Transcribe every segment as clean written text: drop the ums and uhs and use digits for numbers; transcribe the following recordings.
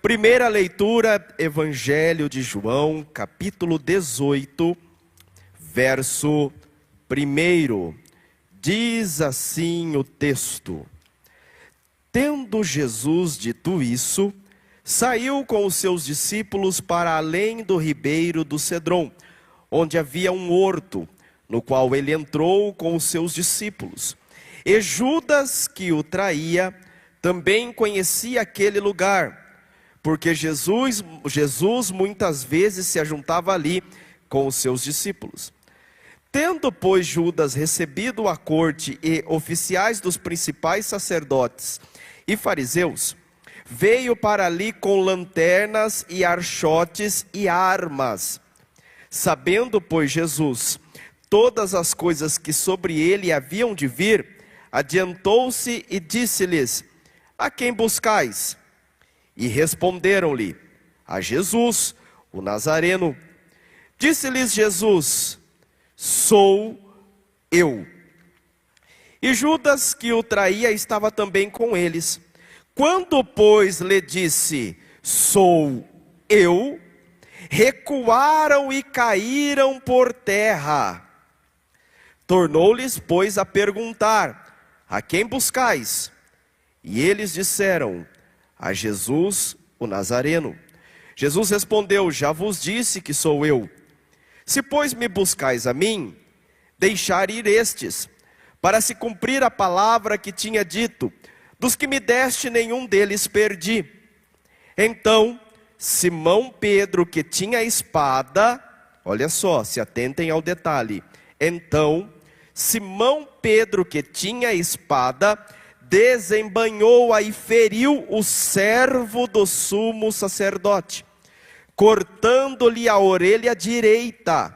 Primeira leitura, Evangelho de João, capítulo 18, verso 1. Diz assim o texto: Tendo Jesus dito isso, saiu com os seus discípulos para além do ribeiro do Cedron, onde havia um horto, no qual ele entrou com os seus discípulos. E Judas, que o traía, também conhecia aquele lugar, porque Jesus muitas vezes se ajuntava ali com os seus discípulos. Tendo, pois, Judas recebido a corte e oficiais dos principais sacerdotes e fariseus, veio para ali com lanternas e archotes e armas. Sabendo, pois, Jesus todas as coisas que sobre ele haviam de vir, adiantou-se e disse-lhes: A quem buscais? E responderam-lhe: A Jesus, o Nazareno. Disse-lhes Jesus: Sou eu. E Judas, que o traía, estava também com eles. Quando, pois, lhe disse: Sou eu, recuaram e caíram por terra. Tornou-lhes, pois, a perguntar: A quem buscais? E eles disseram: A Jesus, o Nazareno. Jesus respondeu: Já vos disse que sou eu. Se, pois, me buscais a mim, deixar ir estes, para se cumprir a palavra que tinha dito: Dos que me deste, nenhum deles perdi. Então, Simão Pedro, que tinha a espada, olha só, se atentem ao detalhe. Então, Simão Pedro, que tinha a espada, desembainhou-a e feriu o servo do sumo sacerdote, cortando-lhe a orelha direita.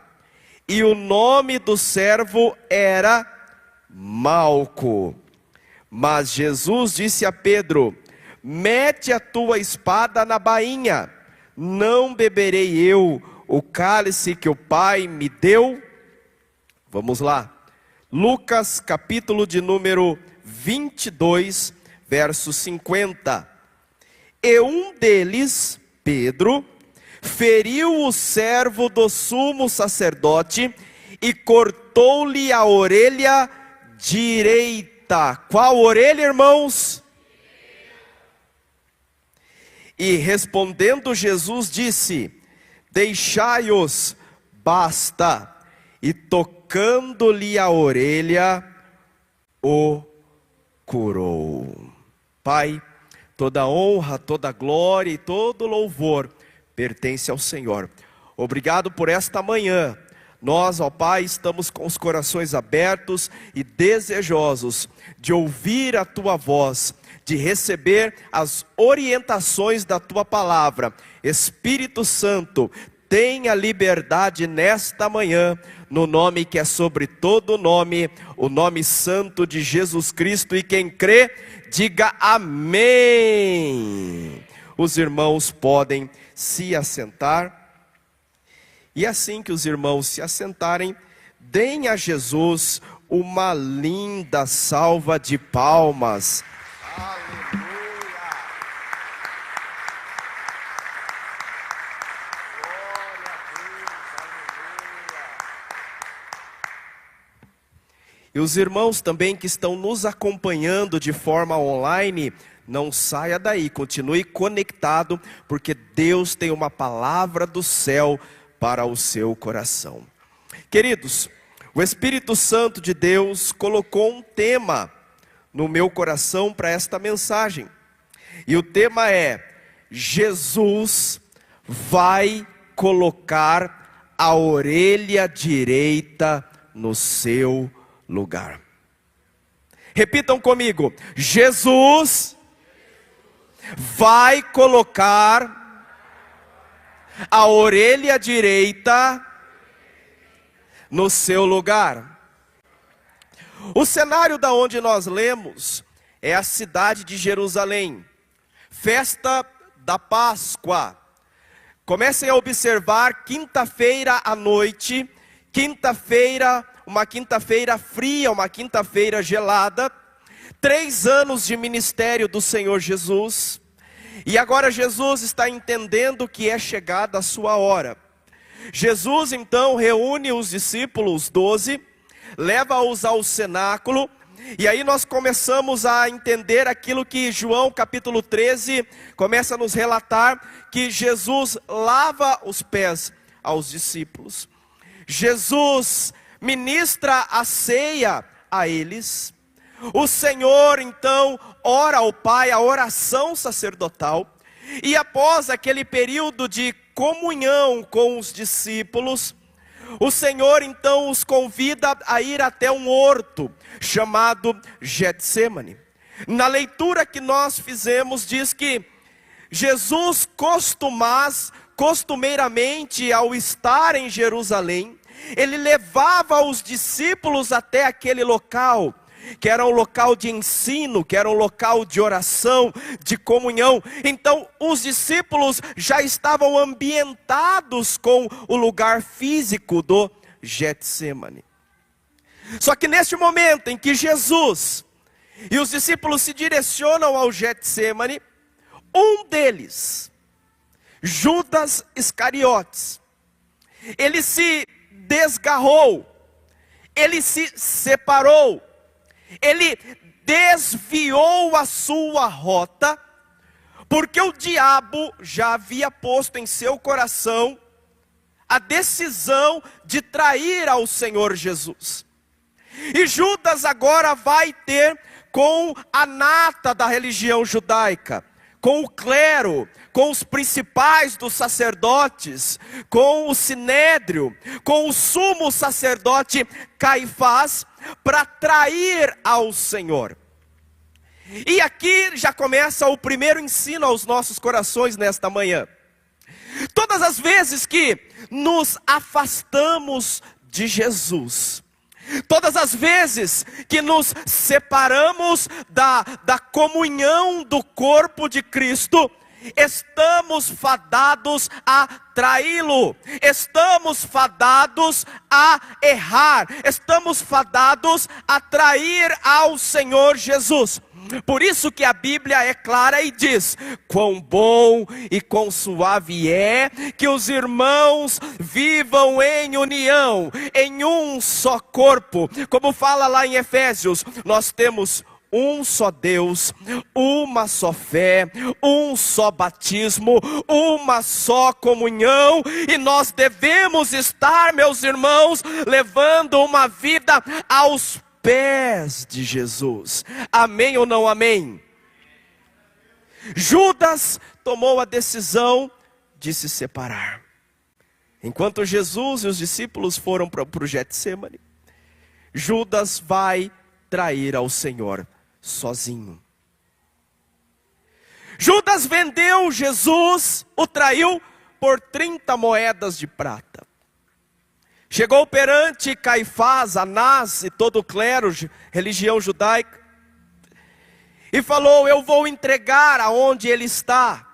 E o nome do servo era Malco. Mas Jesus disse a Pedro: Mete a tua espada na bainha. Não beberei eu o cálice que o Pai me deu? Vamos lá. Lucas, capítulo de número 22, verso 50. E um deles, Pedro, feriu o servo do sumo sacerdote e cortou-lhe a orelha direita. Qual orelha, irmãos? E respondendo Jesus disse: Deixai-os, basta. E tocando-lhe a orelha, o curou. Pai, toda honra, toda glória e todo louvor pertence ao Senhor. Obrigado por esta manhã. Nós, ó Pai, estamos com os corações abertos e desejosos de ouvir a Tua voz, de receber as orientações da Tua palavra. Espírito Santo, tenha liberdade nesta manhã, no nome que é sobre todo nome, o nome santo de Jesus Cristo. E quem crê, diga amém. Os irmãos podem se assentar. E assim que os irmãos se assentarem, deem a Jesus uma linda salva de palmas. Aleluia! Glória a Deus, aleluia! E os irmãos também que estão nos acompanhando de forma online, não saia daí, continue conectado, porque Deus tem uma palavra do céu para o seu coração. Queridos, o Espírito Santo de Deus colocou um tema no meu coração para esta mensagem. E o tema é: Jesus vai colocar a orelha direita no seu lugar. Repitam comigo: Jesus vai colocar a orelha direita no seu lugar. O cenário da onde nós lemos é a cidade de Jerusalém, festa da Páscoa. Comecem a observar, quinta-feira à noite, uma quinta-feira fria, uma quinta-feira gelada, 3 anos de ministério do Senhor Jesus. E agora Jesus está entendendo que é chegada a sua hora. Jesus então reúne os discípulos, 12, leva-os ao cenáculo, e aí nós começamos a entender aquilo que João capítulo 13 começa a nos relatar, que Jesus lava os pés aos discípulos. Jesus ministra a ceia a eles. O Senhor então ora ao Pai, a oração sacerdotal, e após aquele período de comunhão com os discípulos, o Senhor então os convida a ir até um horto chamado Getsêmani. Na leitura que nós fizemos diz que Jesus costumeiramente ao estar em Jerusalém, ele levava os discípulos até aquele local, que era um local de ensino, que era um local de oração, de comunhão. Então os discípulos já estavam ambientados com o lugar físico do Getsêmani. Só que neste momento em que Jesus e os discípulos se direcionam ao Getsêmani, um deles, Judas Iscariotes, ele se desgarrou, ele se separou, ele desviou a sua rota, porque o diabo já havia posto em seu coração a decisão de trair ao Senhor Jesus. E Judas agora vai ter com a nata da religião judaica, com o clero, com os principais dos sacerdotes, com o sinédrio, com o sumo sacerdote Caifás, para trair ao Senhor. E aqui já começa o primeiro ensino aos nossos corações nesta manhã. Todas as vezes que nos afastamos de Jesus, todas as vezes que nos separamos da comunhão do corpo de Cristo, estamos fadados a traí-lo, estamos fadados a errar, estamos fadados a trair ao Senhor Jesus. Por isso que a Bíblia é clara e diz: quão bom e quão suave é que os irmãos vivam em união, em um só corpo. Como fala lá em Efésios, nós temos um só Deus, uma só fé, um só batismo, uma só comunhão, e nós devemos estar, meus irmãos, levando uma vida aos pés de Jesus. Amém ou não amém? Judas tomou a decisão de se separar. Enquanto Jesus e os discípulos foram para o Getsêmani, Judas vai trair ao Senhor sozinho. Judas vendeu Jesus, o traiu por 30 moedas de prata. Chegou perante Caifás, Anás e todo o clero, religião judaica, e falou: eu vou entregar aonde ele está.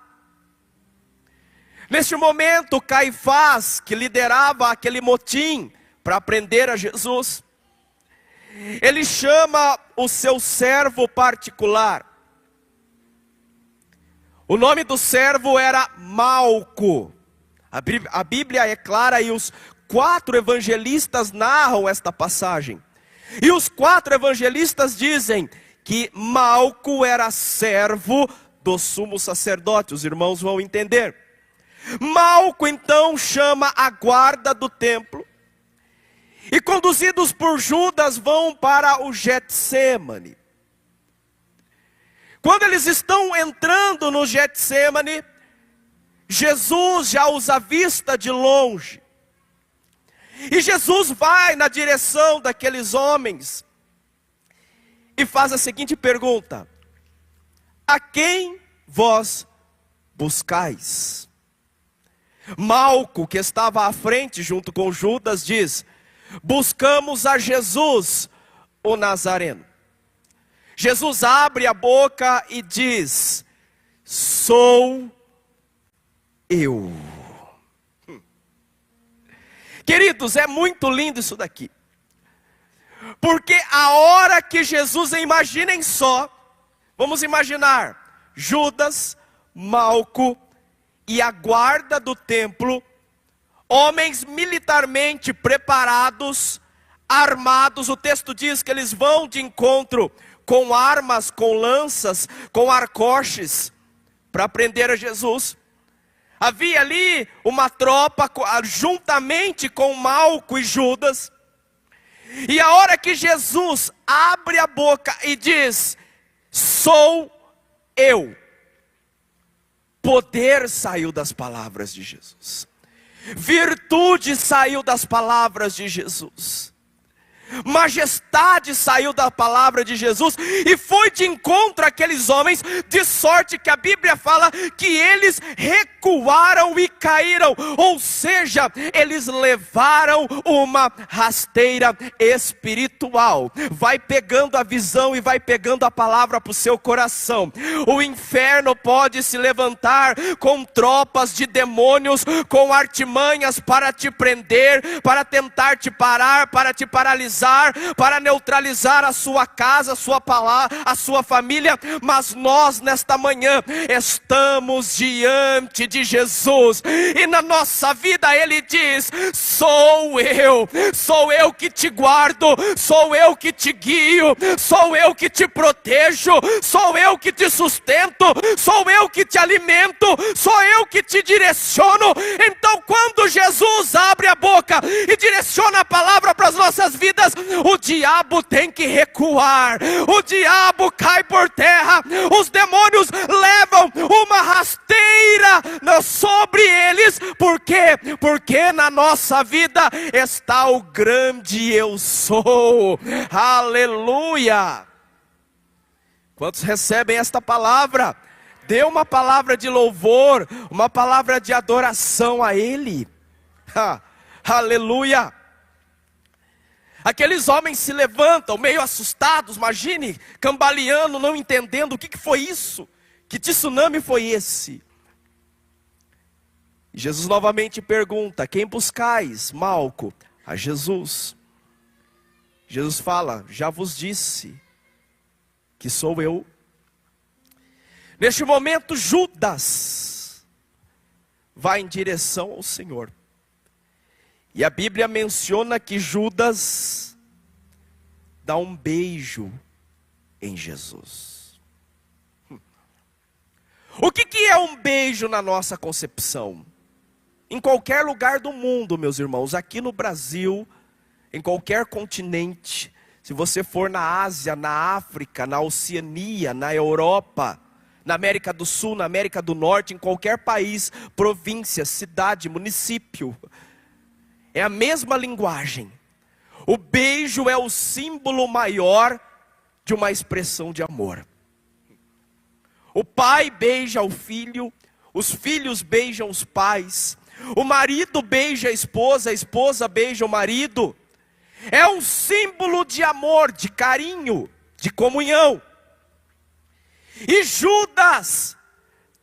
Neste momento, Caifás, que liderava aquele motim para prender a Jesus, ele chama o seu servo particular. O nome do servo era Malco. A Bíblia é clara e os 4 evangelistas narram esta passagem. E os 4 evangelistas dizem que Malco era servo do sumo sacerdote. Os irmãos vão entender. Malco então chama a guarda do templo, e conduzidos por Judas vão para o Getsêmani. Quando eles estão entrando no Getsêmani, Jesus já os avista de longe. E Jesus vai na direção daqueles homens e faz a seguinte pergunta: a quem vós buscais? Malco, que estava à frente junto com Judas, diz: buscamos a Jesus, o Nazareno. Jesus abre a boca e diz: sou eu. Queridos, é muito lindo isso daqui. Porque a hora que Jesus, imaginem só, vamos imaginar, Judas, Malco e a guarda do templo, homens militarmente preparados, armados. O texto diz que eles vão de encontro com armas, com lanças, com arcoches, para prender a Jesus. Havia ali uma tropa, juntamente com Malco e Judas. E a hora que Jesus abre a boca e diz: sou eu, poder saiu das palavras de Jesus. Virtude saiu das palavras de Jesus. Majestade saiu da palavra de Jesus e foi de encontro àqueles homens, de sorte que a Bíblia fala que eles recuaram e caíram, ou seja, eles levaram uma rasteira espiritual. Vai pegando a visão e vai pegando a palavra para o seu coração. O inferno pode se levantar com tropas de demônios, com artimanhas para te prender, para tentar te parar, para te paralisar, para neutralizar a sua casa, a sua palavra, a sua família. Mas nós nesta manhã estamos diante de Jesus, e na nossa vida Ele diz: sou eu que te guardo, sou eu que te guio, sou eu que te protejo, sou eu que te sustento, sou eu que te alimento, sou eu que te direciono. Então quando Jesus abre a boca e direciona a palavra para as nossas vidas, o diabo tem que recuar, o diabo cai por terra, os demônios levam uma rasteira sobre eles. Por quê? Porque na nossa vida está o grande eu sou. Aleluia! Quantos recebem esta palavra? Dê uma palavra de louvor, uma palavra de adoração a Ele. Aleluia! Aqueles homens se levantam meio assustados, imagine, cambaleando, não entendendo o que foi isso, que tsunami foi esse. E Jesus novamente pergunta: quem buscais, Malco? A Jesus. Jesus fala: já vos disse que sou eu. Neste momento Judas vai em direção ao Senhor. E a Bíblia menciona que Judas dá um beijo em Jesus. O que é um beijo na nossa concepção? Em qualquer lugar do mundo, meus irmãos, aqui no Brasil, em qualquer continente, se você for na Ásia, na África, na Oceania, na Europa, na América do Sul, na América do Norte, em qualquer país, província, cidade, município, é a mesma linguagem. O beijo é o símbolo maior de uma expressão de amor. O pai beija o filho, os filhos beijam os pais, o marido beija a esposa beija o marido. É um símbolo de amor, de carinho, de comunhão. E Judas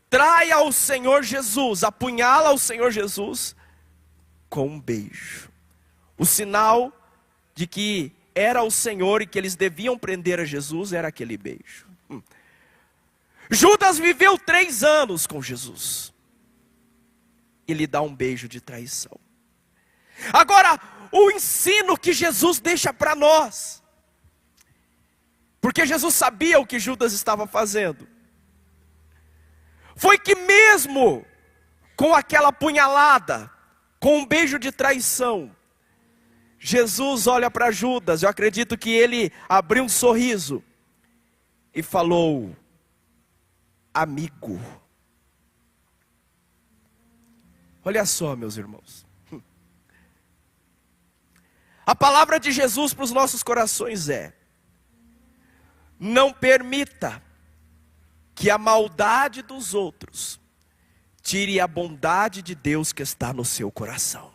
trai ao Senhor Jesus, apunhala ao Senhor Jesus com um beijo. O sinal de que era o Senhor e que eles deviam prender a Jesus era aquele beijo. Judas viveu 3 anos com Jesus. E lhe dá um beijo de traição. Agora, o ensino que Jesus deixa para nós, porque Jesus sabia o que Judas estava fazendo, foi que mesmo com aquela punhalada, com um beijo de traição, Jesus olha para Judas. Eu acredito que ele abriu um sorriso e falou: amigo. Olha só, meus irmãos, a palavra de Jesus para os nossos corações é: não permita que a maldade dos outros tire a bondade de Deus que está no seu coração.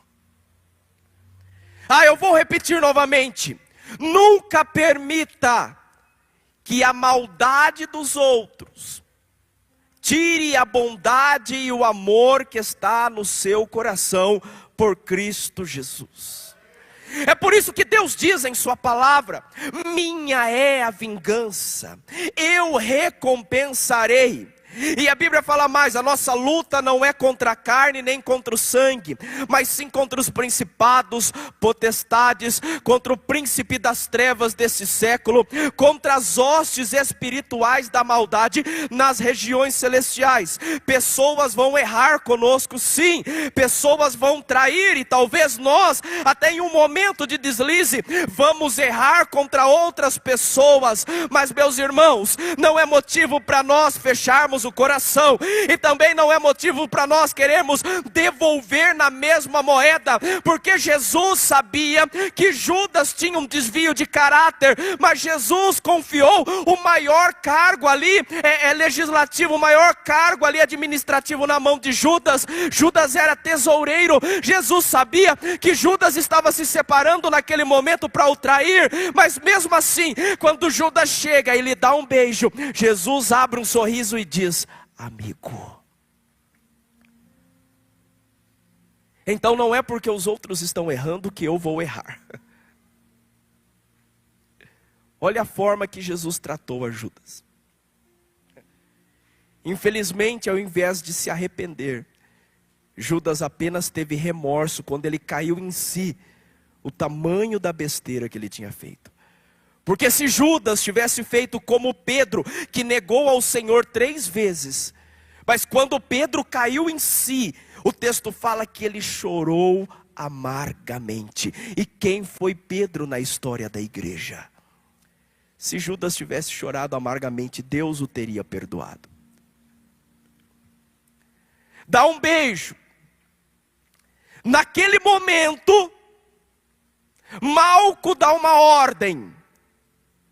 Eu vou repetir novamente: nunca permita que a maldade dos outros tire a bondade e o amor que está no seu coração por Cristo Jesus. É por isso que Deus diz em sua palavra: minha é a vingança, eu recompensarei. E a Bíblia fala mais: a nossa luta não é contra a carne nem contra o sangue, mas sim contra os principados, potestades, contra o príncipe das trevas desse século, contra as hostes espirituais da maldade nas regiões celestiais. Pessoas vão errar conosco, sim, pessoas vão trair, e talvez nós, até em um momento de deslize, vamos errar contra outras pessoas. Mas, meus irmãos, não é motivo para nós fecharmos o coração, e também não é motivo para nós queremos devolver na mesma moeda, porque Jesus sabia que Judas tinha um desvio de caráter, mas Jesus confiou o maior cargo ali, legislativo, o maior cargo ali administrativo na mão de Judas. Judas era tesoureiro. Jesus sabia que Judas estava se separando naquele momento para o trair, mas mesmo assim, quando Judas chega e lhe dá um beijo, Jesus abre um sorriso e diz: amigo. Então não é porque os outros estão errando que eu vou errar. Olha a forma que Jesus tratou a Judas. Infelizmente, ao invés de se arrepender, Judas apenas teve remorso quando ele caiu em si, o tamanho da besteira que ele tinha feito. Porque se Judas tivesse feito como Pedro, que negou ao Senhor 3 vezes, mas quando Pedro caiu em si, o texto fala que ele chorou amargamente. E quem foi Pedro na história da igreja? Se Judas tivesse chorado amargamente, Deus o teria perdoado. Dá um beijo. Naquele momento, Malco dá uma ordem.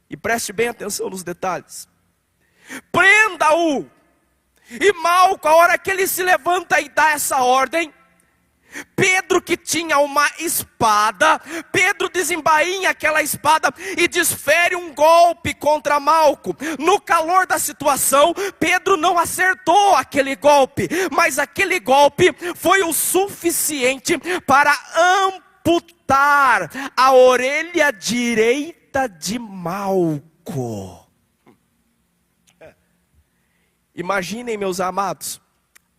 E preste bem atenção nos detalhes. Prenda-o. E Malco, a hora que ele se levanta e dá essa ordem, Pedro, que tinha uma espada, Pedro desembainha aquela espada e desfere um golpe contra Malco. No calor da situação, Pedro não acertou aquele golpe, mas aquele golpe foi o suficiente para amputar a orelha direita de Malco. Imaginem, meus amados,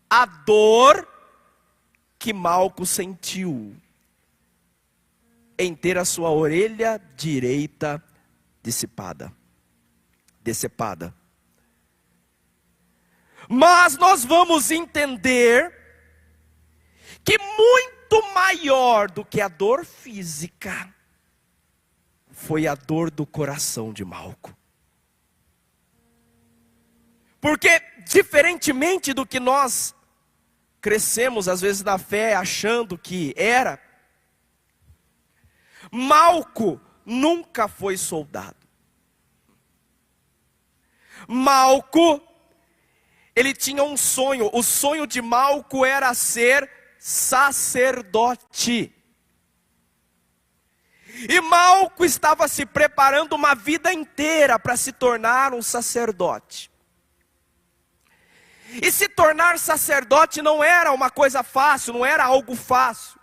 a dor que Malco sentiu em ter a sua orelha direita decepada. Mas nós vamos entender que muito maior do que a dor física foi a dor do coração de Malco. Porque, diferentemente do que nós crescemos às vezes na fé achando que era, Malco nunca foi soldado. Malco, ele tinha um sonho. O sonho de Malco era ser sacerdote. E Malco estava se preparando uma vida inteira para se tornar um sacerdote. E se tornar sacerdote não era uma coisa fácil, não era algo fácil.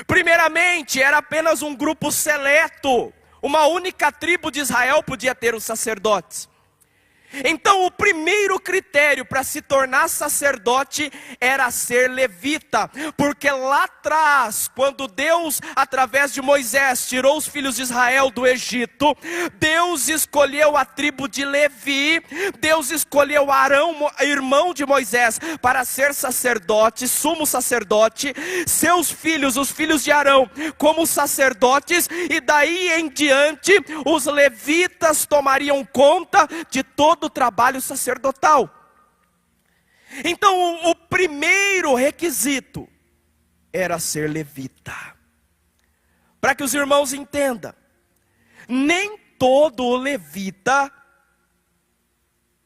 Primeiramente, era apenas um grupo seleto. Uma única tribo de Israel podia ter os sacerdotes. Então o primeiro critério para se tornar sacerdote era ser levita, porque lá atrás, quando Deus, através de Moisés, tirou os filhos de Israel do Egito, Deus escolheu a tribo de Levi, Deus escolheu Arão, irmão de Moisés, para ser sacerdote, sumo sacerdote, seus filhos, os filhos de Arão, como sacerdotes, e daí em diante, os levitas tomariam conta de todo o trabalho sacerdotal. Então o primeiro requisito era ser levita. Para que os irmãos entendam, nem todo levita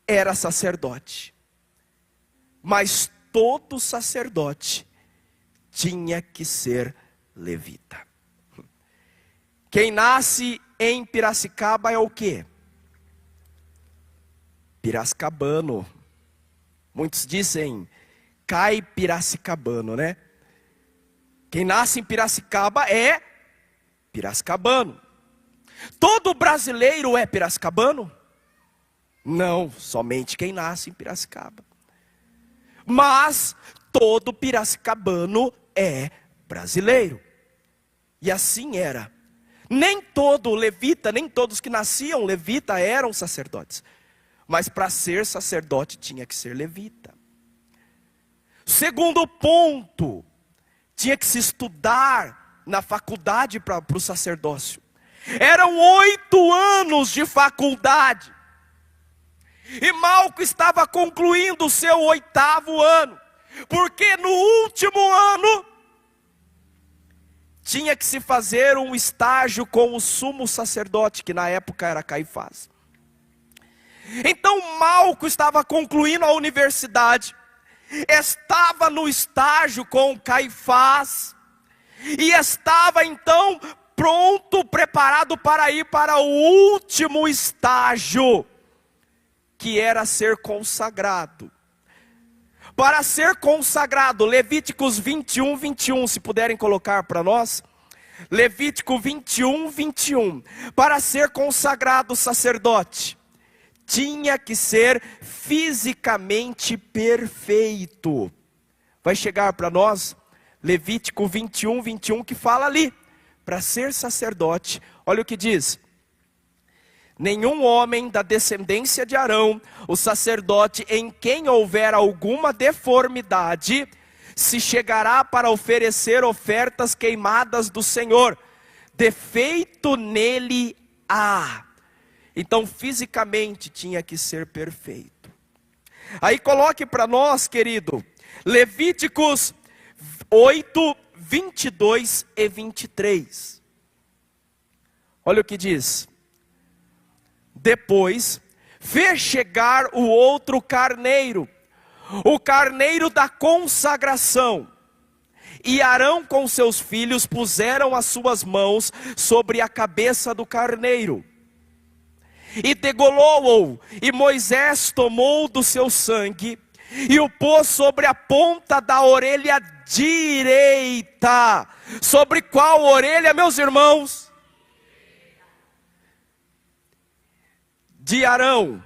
era sacerdote, mas todo sacerdote tinha que ser levita. Quem nasce em Piracicaba é o quê? Piracicabano. Muitos dizem caipiracicabano, né? Quem nasce em Piracicaba é piracicabano. Todo brasileiro é piracicabano? Não, somente quem nasce em Piracicaba. Mas todo piracicabano é brasileiro. E assim era. Nem todo levita, nem todos que nasciam levita eram sacerdotes. Mas para ser sacerdote tinha que ser levita. Segundo ponto, tinha que se estudar na faculdade para o sacerdócio. Eram 8 anos de faculdade. E Malco estava concluindo o seu 8º ano. Porque no último ano tinha que se fazer um estágio com o sumo sacerdote, que na época era Caifás. Então Malco estava concluindo a universidade, estava no estágio com Caifás, e estava então pronto, preparado para ir para o último estágio, que era ser consagrado. Para ser consagrado, Levíticos 21, 21, se puderem colocar para nós. Levítico 21, 21. Para ser consagrado sacerdote, tinha que ser fisicamente perfeito. Vai chegar para nós, Levítico 21, 21, que fala ali. Para ser sacerdote, olha o que diz. Nenhum homem da descendência de Arão, o sacerdote, em quem houver alguma deformidade, se chegará para oferecer ofertas queimadas do Senhor. Defeito nele há. Então fisicamente tinha que ser perfeito. Aí coloque para nós, querido, Levíticos 8, 22 e 23. Olha o que diz. Depois, fez chegar o outro carneiro, o carneiro da consagração. E Arão com seus filhos puseram as suas mãos sobre a cabeça do carneiro. E degolou-o, e Moisés tomou do seu sangue, e o pôs sobre a ponta da orelha direita. Sobre qual orelha, meus irmãos? De Arão,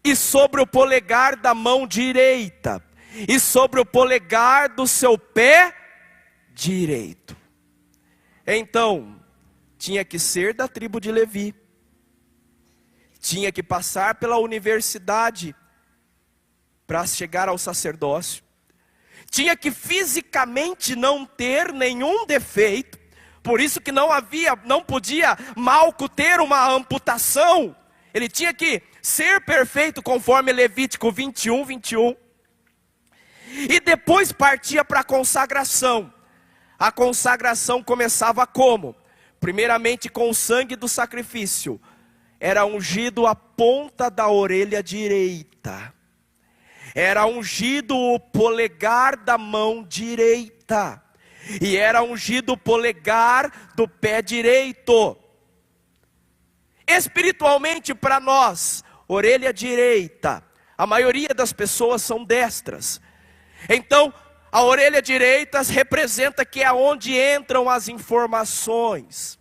e sobre o polegar da mão direita, e sobre o polegar do seu pé direito. Então, tinha que ser da tribo de Levi, tinha que passar pela universidade para chegar ao sacerdócio, tinha que fisicamente não ter nenhum defeito, por isso que não podia Malco ter uma amputação. Ele tinha que ser perfeito conforme Levítico 21, 21. E depois partia para a consagração. A consagração começava como? Primeiramente com o sangue do sacrifício. Era ungido a ponta da orelha direita. Era ungido o polegar da mão direita. E era ungido o polegar do pé direito. Espiritualmente para nós, orelha direita, a maioria das pessoas são destras. Então, a orelha direita representa que é onde entram as informações.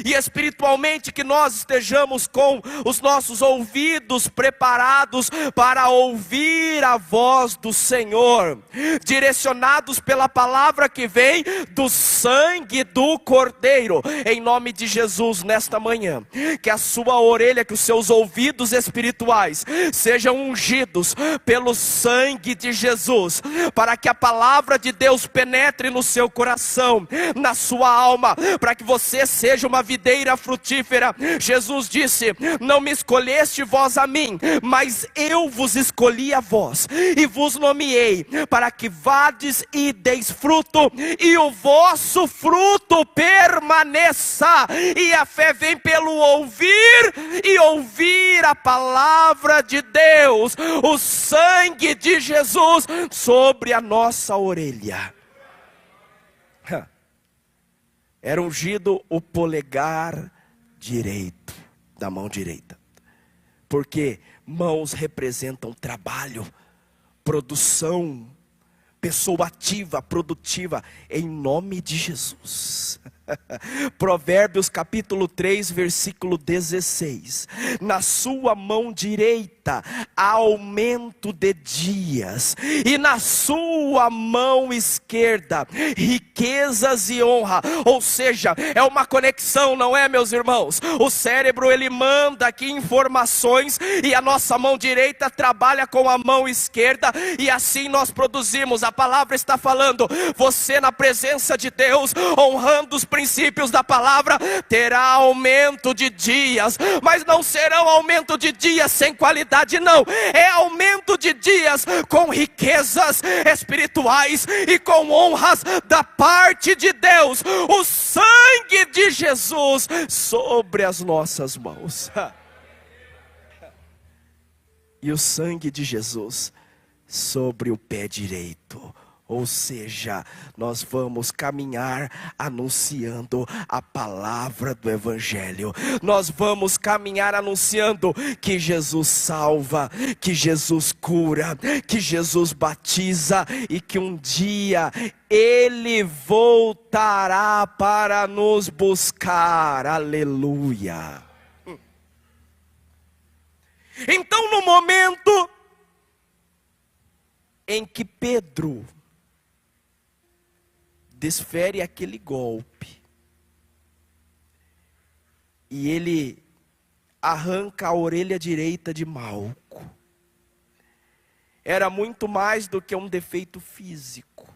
E espiritualmente que nós estejamos com os nossos ouvidos preparados para ouvir a voz do Senhor, direcionados pela palavra que vem do sangue do Cordeiro. Em nome de Jesus, nesta manhã, que a sua orelha, que os seus ouvidos espirituais sejam ungidos pelo sangue de Jesus, para que a palavra de Deus penetre no seu coração, na sua alma, para que você seja uma videira frutífera. Jesus disse: não me escolheste vós a mim, mas eu vos escolhi a vós, e vos nomeei, para que vades e deis fruto, e o vosso fruto permaneça. E a fé vem pelo ouvir, e ouvir a palavra de Deus. O sangue de Jesus sobre a nossa orelha. Era ungido o polegar direito, da mão direita. Porque mãos representam trabalho, produção, pessoa ativa, produtiva, em nome de Jesus. Provérbios capítulo 3, versículo 16. Na sua mão direita há aumento de dias, e na sua mão esquerda riquezas e honra. Ou seja, é uma conexão, não é, meus irmãos? O cérebro, ele manda aqui informações, e a nossa mão direita trabalha com a mão esquerda, e assim nós produzimos. A palavra está falando, você na presença de Deus, honrando os princípios da palavra, terá aumento de dias. Mas não serão aumento de dias sem qualidade, não. É aumento de dias com riquezas espirituais e com honras da parte de Deus. O sangue de Jesus sobre as nossas mãos. E o sangue de Jesus sobre o pé direito. Ou seja, nós vamos caminhar anunciando a palavra do Evangelho. Nós vamos caminhar anunciando que Jesus salva, que Jesus cura, que Jesus batiza e que um dia Ele voltará para nos buscar. Aleluia. Então, no momento em que Pedro desfere aquele golpe, e ele arranca a orelha direita de Malco, era muito mais do que um defeito físico.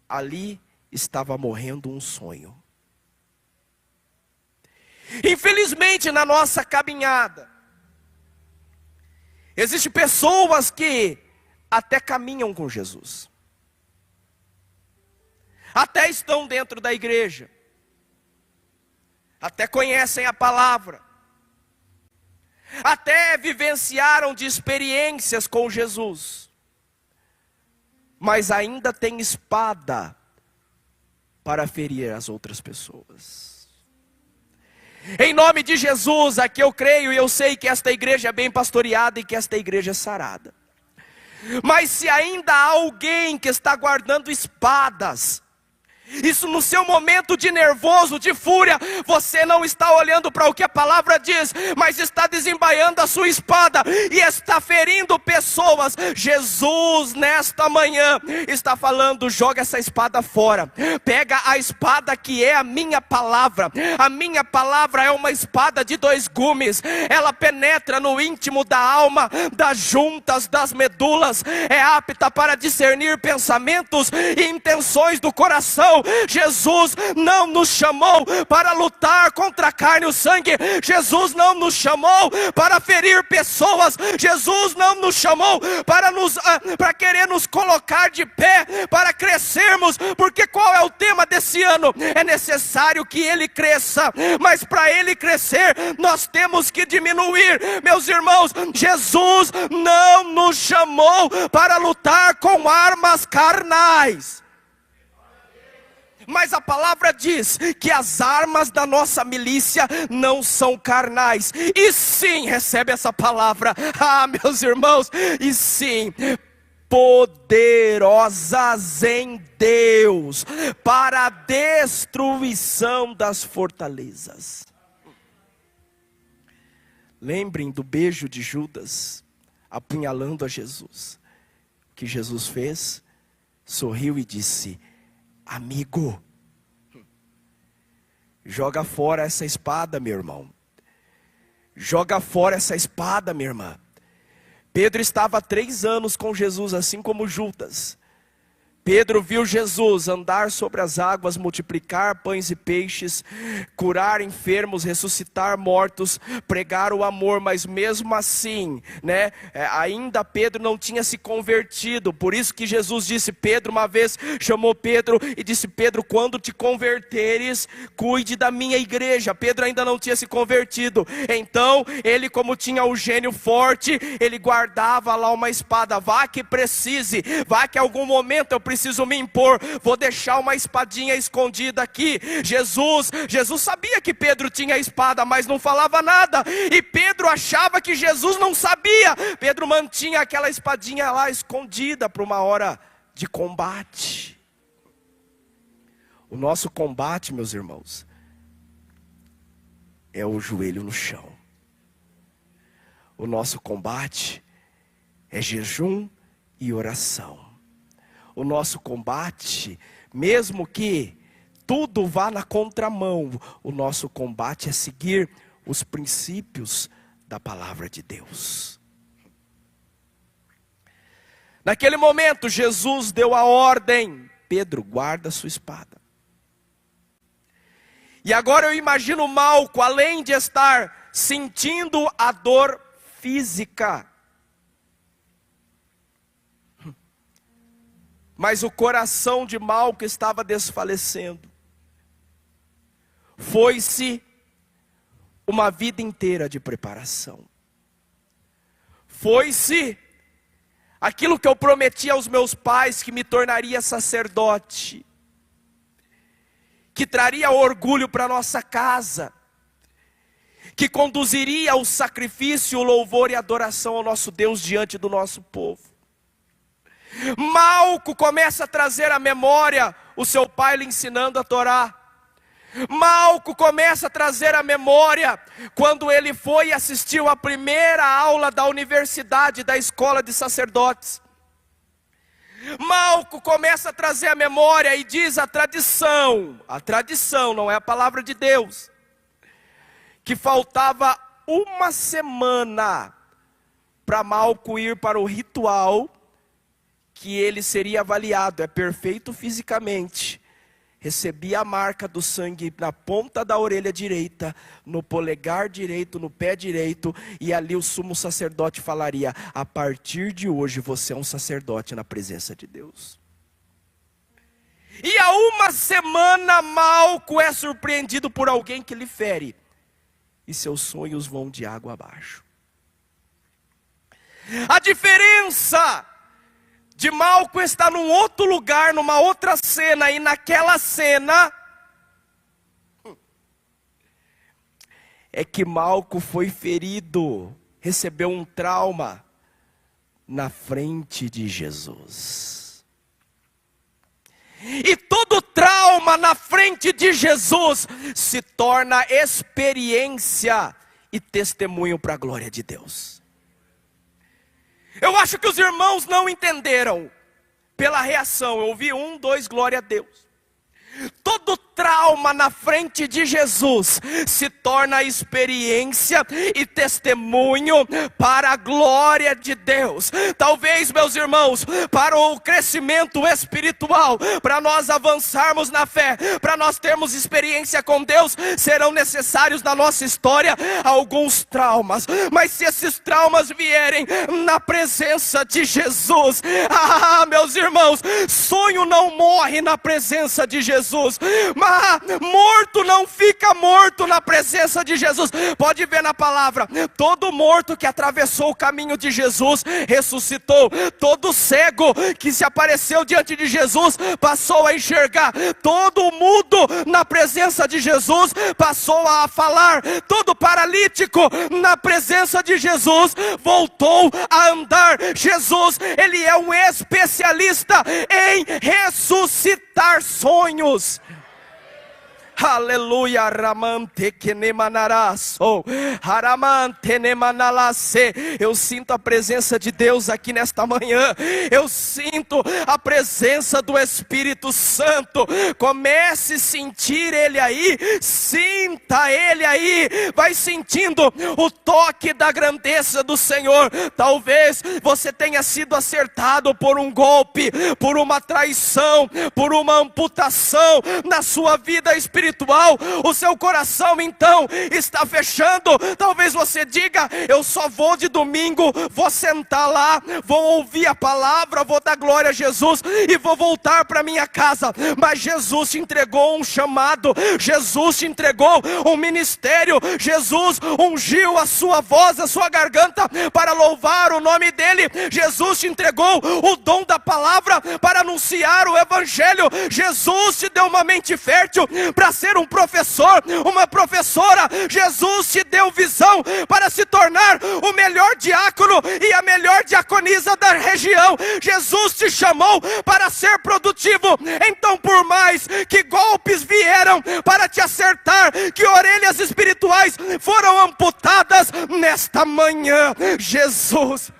Ali estava morrendo um sonho. Infelizmente, na nossa caminhada, existem pessoas que até caminham com Jesus, até estão dentro da igreja, até conhecem a palavra, até vivenciaram de experiências com Jesus, mas ainda tem espada para ferir as outras pessoas. Em nome de Jesus, aqui eu creio e eu sei que esta igreja é bem pastoreada e que esta igreja é sarada. Mas se ainda há alguém que está guardando espadas, isso no seu momento de nervoso, de fúria, você não está olhando para o que a palavra diz, mas está desembaiando a sua espada e está ferindo pessoas. Jesus nesta manhã está falando, joga essa espada fora, pega a espada que é a minha palavra. A minha palavra é uma espada de dois gumes, ela penetra no íntimo da alma, das juntas, das medulas, é apta para discernir pensamentos e intenções do coração. Jesus não nos chamou para lutar contra a carne e o sangue. Jesus não nos chamou para ferir pessoas. Jesus não nos chamou para querer nos colocar de pé, para crescermos, porque qual é o tema desse ano? É necessário que ele cresça, mas para ele crescer, nós temos que diminuir. Meus irmãos, Jesus não nos chamou para lutar com armas carnais. Mas a palavra diz que as armas da nossa milícia não são carnais. E sim, recebe essa palavra. Ah, meus irmãos, e sim, poderosas em Deus para a destruição das fortalezas. Lembrem do beijo de Judas apunhalando a Jesus. O que Jesus fez? Sorriu e disse: amigo, joga fora essa espada, meu irmão. Joga fora essa espada, minha irmã. Pedro estava há 3 anos com Jesus, assim como Judas. Pedro viu Jesus andar sobre as águas, multiplicar pães e peixes, curar enfermos, ressuscitar mortos, pregar o amor, mas mesmo assim, ainda Pedro não tinha se convertido. Por isso que Jesus disse, Pedro uma vez chamou Pedro e disse, Pedro, quando te converteres, cuide da minha igreja. Pedro ainda não tinha se convertido, então ele, como tinha o gênio forte, ele guardava lá uma espada. Vá que precise, vá que em algum momento eu preciso me impor, vou deixar uma espadinha escondida aqui. Jesus sabia que Pedro tinha espada, mas não falava nada, e Pedro achava que Jesus não sabia. Pedro mantinha aquela espadinha lá escondida para uma hora de combate. O nosso combate, meus irmãos, é o joelho no chão. O nosso combate é jejum e oração. O nosso combate, mesmo que tudo vá na contramão, o nosso combate é seguir os princípios da palavra de Deus. Naquele momento, Jesus deu a ordem: Pedro, guarda sua espada. E agora eu imagino Malco, além de estar sentindo a dor física, mas o coração de Malco estava desfalecendo. Foi-se uma vida inteira de preparação. Foi-se aquilo que eu prometi aos meus pais, que me tornaria sacerdote, que traria orgulho para nossa casa, que conduziria o sacrifício, o louvor e a adoração ao nosso Deus diante do nosso povo. Malco começa a trazer à memória o seu pai lhe ensinando a Torá. Malco começa a trazer à memória quando ele foi e assistiu à primeira aula da universidade, da escola de sacerdotes. Malco começa a trazer à memória e diz a tradição não é a palavra de Deus, que faltava uma semana para Malco ir para o ritual, que ele seria avaliado, é perfeito fisicamente, recebia a marca do sangue na ponta da orelha direita, no polegar direito, no pé direito, e ali o sumo sacerdote falaria: a partir de hoje você é um sacerdote na presença de Deus. E há uma semana Malco é surpreendido por alguém que lhe fere, e seus sonhos vão de água abaixo. A diferença de Malco está num outro lugar, numa outra cena, e naquela cena é que Malco foi ferido, recebeu um trauma na frente de Jesus. E todo trauma na frente de Jesus se torna experiência e testemunho para a glória de Deus. Eu acho que os irmãos não entenderam pela reação. Eu ouvi 1, 2, glória a Deus. Todo trauma na frente de Jesus se torna experiência e testemunho para a glória de Deus. Talvez, meus irmãos, para o crescimento espiritual, para nós avançarmos na fé, para nós termos experiência com Deus, serão necessários na nossa história alguns traumas. Mas se esses traumas vierem na presença de Jesus, meus irmãos, sonho não morre na presença de Jesus. Mas morto não fica morto na presença de Jesus. Pode ver na palavra: todo morto que atravessou o caminho de Jesus ressuscitou. Todo cego que se apareceu diante de Jesus passou a enxergar. Todo mudo na presença de Jesus passou a falar. Todo paralítico na presença de Jesus voltou a andar. Jesus, ele é um especialista em ressuscitar sonhos. Aleluia, ramante que nemanaraço, haramante nemanalase. Eu sinto a presença de Deus aqui nesta manhã. Eu sinto a presença do Espírito Santo. Comece a sentir Ele aí, sinta Ele aí. Vai sentindo o toque da grandeza do Senhor. Talvez você tenha sido acertado por um golpe, por uma traição, por uma amputação na sua vida espiritual. O seu coração então está fechando. Talvez você diga: eu só vou de domingo, vou sentar lá, vou ouvir a palavra, vou dar glória a Jesus e vou voltar para minha casa. Mas Jesus te entregou um chamado, Jesus te entregou um ministério, Jesus ungiu a sua voz, a sua garganta para louvar o nome dele. Jesus te entregou o dom da palavra para anunciar o evangelho. Jesus te deu uma mente fértil para ser um professor, uma professora. Jesus te deu visão para se tornar o melhor diácono e a melhor diaconisa da região. Jesus te chamou para ser produtivo. Então, por mais que golpes vieram para te acertar, que orelhas espirituais foram amputadas, nesta manhã, Jesus...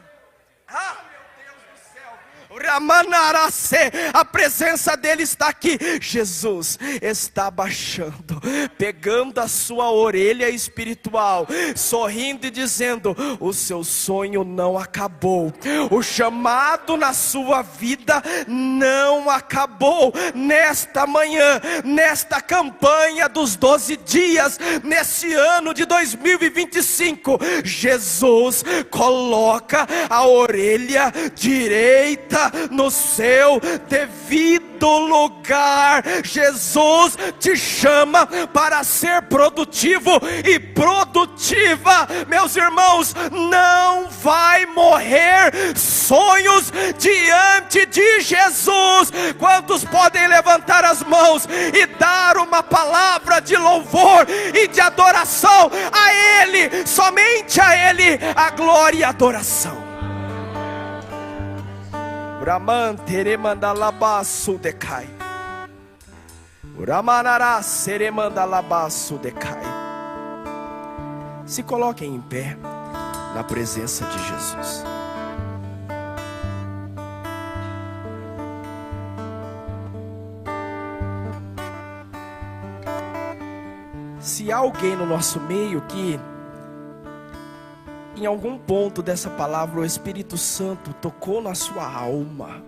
a presença dele está aqui. Jesus está baixando, pegando a sua orelha espiritual, sorrindo e dizendo: o seu sonho não acabou, o chamado na sua vida não acabou. Nesta manhã, nesta campanha dos 12 dias, nesse ano de 2025, Jesus coloca a orelha direita no seu devido lugar. Jesus te chama para ser produtivo e produtiva. Meus irmãos, não vai morrer sonhos diante de Jesus. Quantos podem levantar as mãos e dar uma palavra de louvor e de adoração a Ele, somente a Ele, a glória e a adoração. Uraman teremanda labaço decai. Uramanará seremanda labaço decai. Se coloquem em pé na presença de Jesus. Se há alguém no nosso meio que em algum ponto dessa palavra o Espírito Santo tocou na sua alma,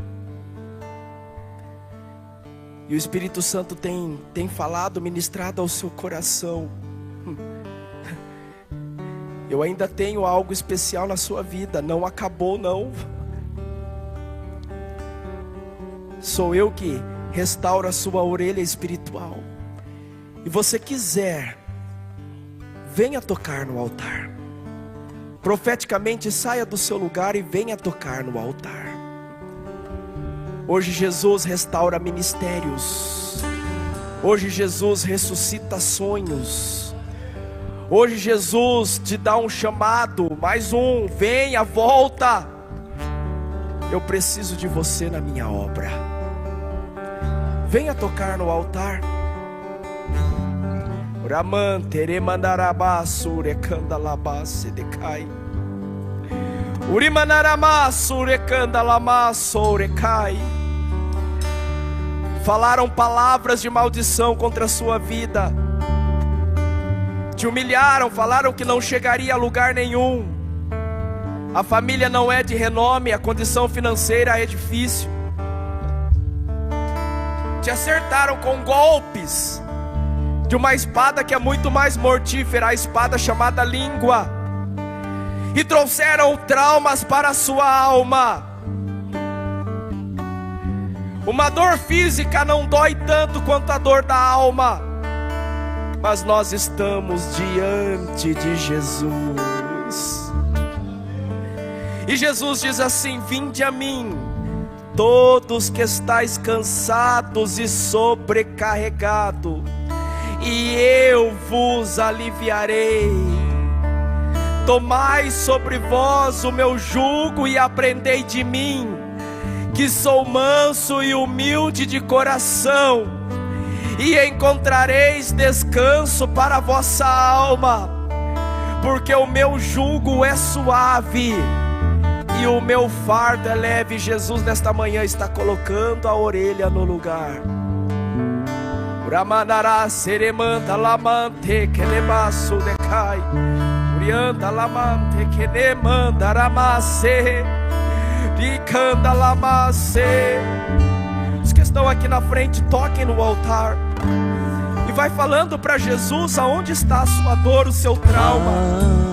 e o Espírito Santo tem falado, ministrado ao seu coração: eu ainda tenho algo especial na sua vida, não acabou não. Sou eu que restauro a sua orelha espiritual. E você quiser, venha tocar no altar. Profeticamente saia do seu lugar e venha tocar no altar. Hoje Jesus restaura ministérios. Hoje Jesus ressuscita sonhos. Hoje Jesus te dá um chamado, mais um: venha, volta. Eu preciso de você na minha obra. Venha tocar no altar. Raman teremandarabassu rekandalabase decai. Urimanaramassu rekandalamasso recai. Falaram palavras de maldição contra a sua vida. Te humilharam, falaram que não chegaria a lugar nenhum. A família não é de renome, a condição financeira é difícil. Te acertaram com golpes de uma espada que é muito mais mortífera, a espada chamada língua, e trouxeram traumas para a sua alma. Uma dor física não dói tanto quanto a dor da alma, mas nós estamos diante de Jesus, e Jesus diz assim: vinde a mim, todos que estáis cansados e sobrecarregados, e eu vos aliviarei. Tomai sobre vós o meu jugo e aprendei de mim, que sou manso e humilde de coração, e encontrareis descanso para a vossa alma, porque o meu jugo é suave e o meu fardo é leve. Jesus nesta manhã está colocando a orelha no lugar. Uramanará seremanta lamante kenebasu decai. Urianda lamante kenemandaramase ricanda lamase. Os que estão aqui na frente, toquem no altar e vai falando para Jesus aonde está a sua dor, o seu trauma.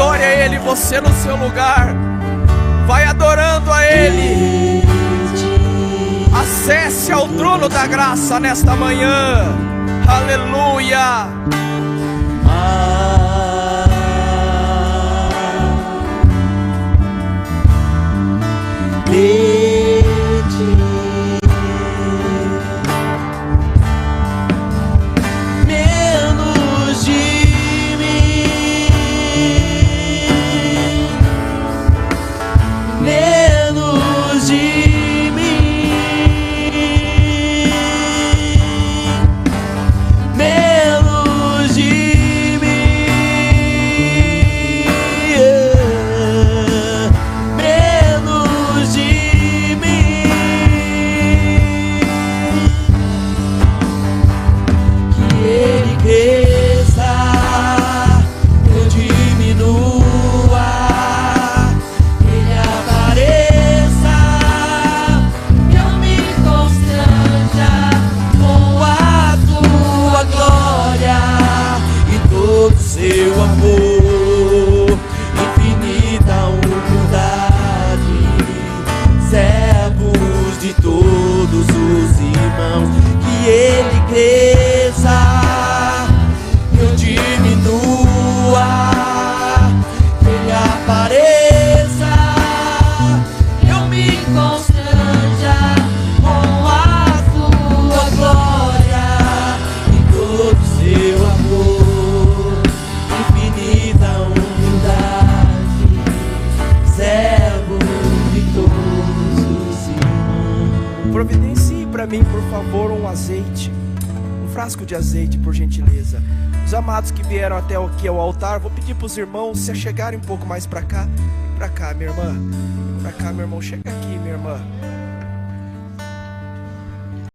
adore a Ele, você no seu lugar. Vai adorando a Ele. Acesse ao trono da graça nesta manhã. Aleluia. Menos de mim, menos de mim, menos de mim, menos de mim. Que Ele cresça, eu diminua, Ele apareça, eu me constranja com a tua glória e todo seu amor, infinita humildade, servos de todos os irmãos. Que Ele cresça, eu diminua, Ele apareça, eu me constranja com a tua glória e todo seu amor, infinita humildade, servo de todos os irmãos. Providencie para mim, por favor, um azeite, um frasco de azeite, por gentileza. Os amados que vieram até aqui ao altar, vou pedir para os irmãos se achegarem um pouco mais para cá. Vem para cá, minha irmã. Vem para cá, meu irmão. Chega aqui, minha irmã.